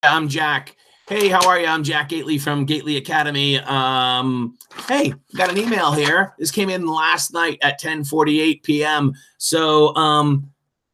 I'm Jack. Hey, how are you? I'm Jack Gately from GatelyAcademy. Hey, got an email here. This came in last night at 10:48 p.m. So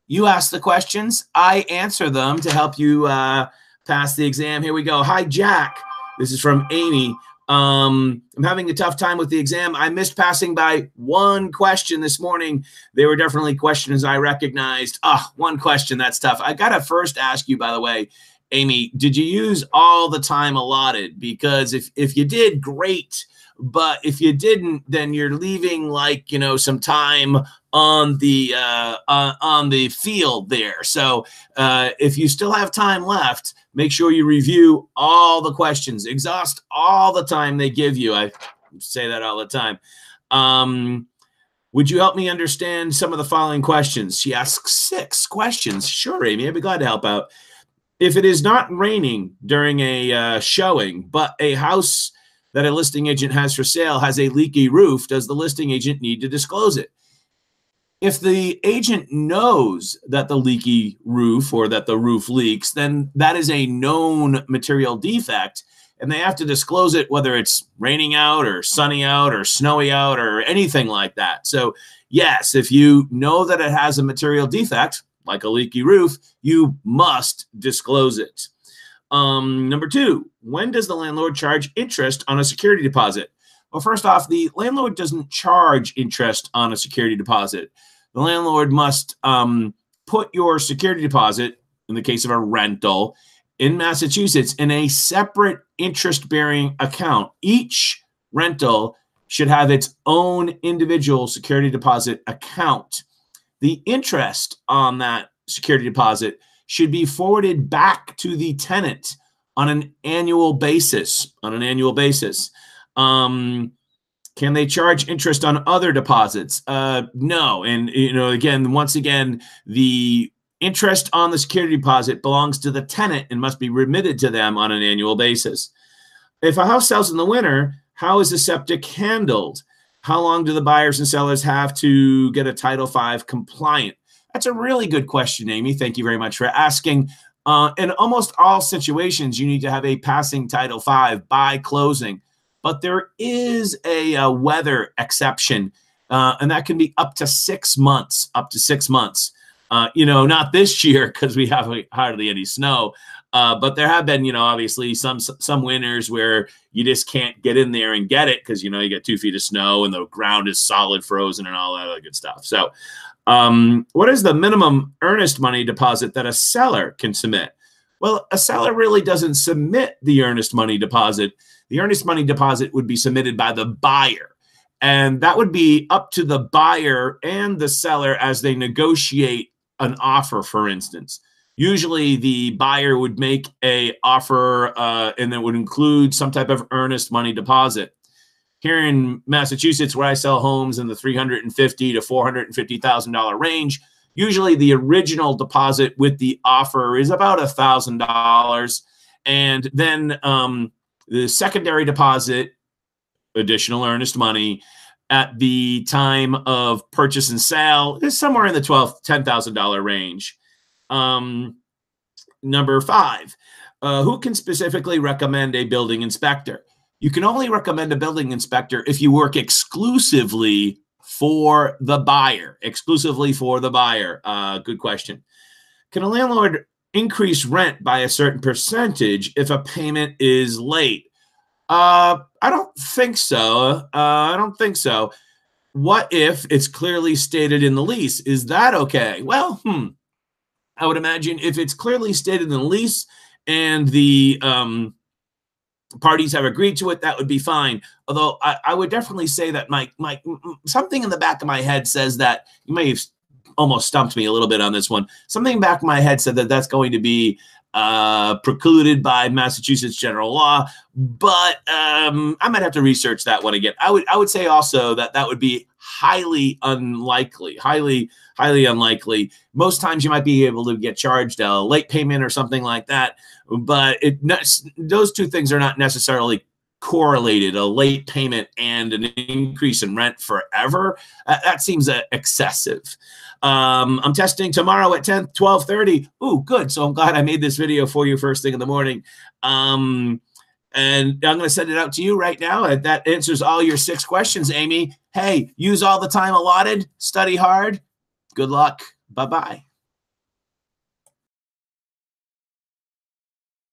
you ask the questions, I answer them to help you pass the exam. Here we go. Hi, Jack. This is from Amy. I'm having a tough time with the exam. I missed passing by one question this morning. There were definitely questions I recognized. One question, that's tough. I got to first ask you, by the way, Amy, did you use all the time allotted? Because if you did, great. But if you didn't, then you're leaving some time on the field there. So if you still have time left, make sure you review all the questions, exhaust all the time they give you. I say that all the time. Would you help me understand some of the following questions? She asks 6 questions. Sure, Amy, I'd be glad to help out. If it is not raining during a showing, but a house that a listing agent has for sale has a leaky roof, does the listing agent need to disclose it? If the agent knows that the leaky roof or that the roof leaks, then that is a known material defect, and they have to disclose it whether it's raining out or sunny out or snowy out or anything like that. So yes, if you know that it has a material defect, like a leaky roof, you must disclose it. Number 2, when does the landlord charge interest on a security deposit? Well, first off, the landlord doesn't charge interest on a security deposit. The landlord must put your security deposit, in the case of a rental, in Massachusetts in a separate interest-bearing account. Each rental should have its own individual security deposit account. The interest on that security deposit should be forwarded back to the tenant on an annual basis. Can they charge interest on other deposits? No. And once again, the interest on the security deposit belongs to the tenant and must be remitted to them on an annual basis. If a house sells in the winter, how is the septic handled? How long do the buyers and sellers have to get a Title V compliant? That's a really good question, Amy. Thank you very much for asking. In almost all situations, you need to have a passing Title V by closing. But there is a weather exception, and that can be up to 6 months. Not this year because we have hardly any snow. But there have been, obviously some winters where you just can't get in there and get it because, you get 2 feet of snow and the ground is solid frozen and all that other good stuff. So what is the minimum earnest money deposit that a seller can submit? Well, a seller really doesn't submit the earnest money deposit. The earnest money deposit would be submitted by the buyer. And that would be up to the buyer and the seller as they negotiate an offer, for instance. Usually the buyer would make an offer and it would include some type of earnest money deposit. Here in Massachusetts, where I sell homes in the $350,000 to $450,000 range, usually the original deposit with the offer is about $1,000. And then the secondary deposit, additional earnest money, at the time of purchase and sale is somewhere in the $10,000 range. Number 5, who can specifically recommend a building inspector? You can only recommend a building inspector if you work exclusively for the buyer. Good question. Can a landlord increase rent by a certain percentage if a payment is late? I don't think so. What if it's clearly stated in the lease? Is that okay? Well, I would imagine if it's clearly stated in the lease and the parties have agreed to it, that would be fine. Although I would definitely say that my something in the back of my head says that, you may have almost stumped me a little bit on this one. Something in the back of my head said that that's going to be precluded by Massachusetts general law, but I might have to research that one again. I would say also that would be highly unlikely. Most times you might be able to get charged a late payment or something like that, but those two things are not necessarily correlated, a late payment and an increase in rent forever. That seems excessive. I'm testing tomorrow at 12:30. Ooh, good. So I'm glad I made this video for you first thing in the morning. And I'm going to send it out to you right now. That answers all your 6 questions, Amy. Hey, use all the time allotted. Study hard. Good luck. Bye-bye.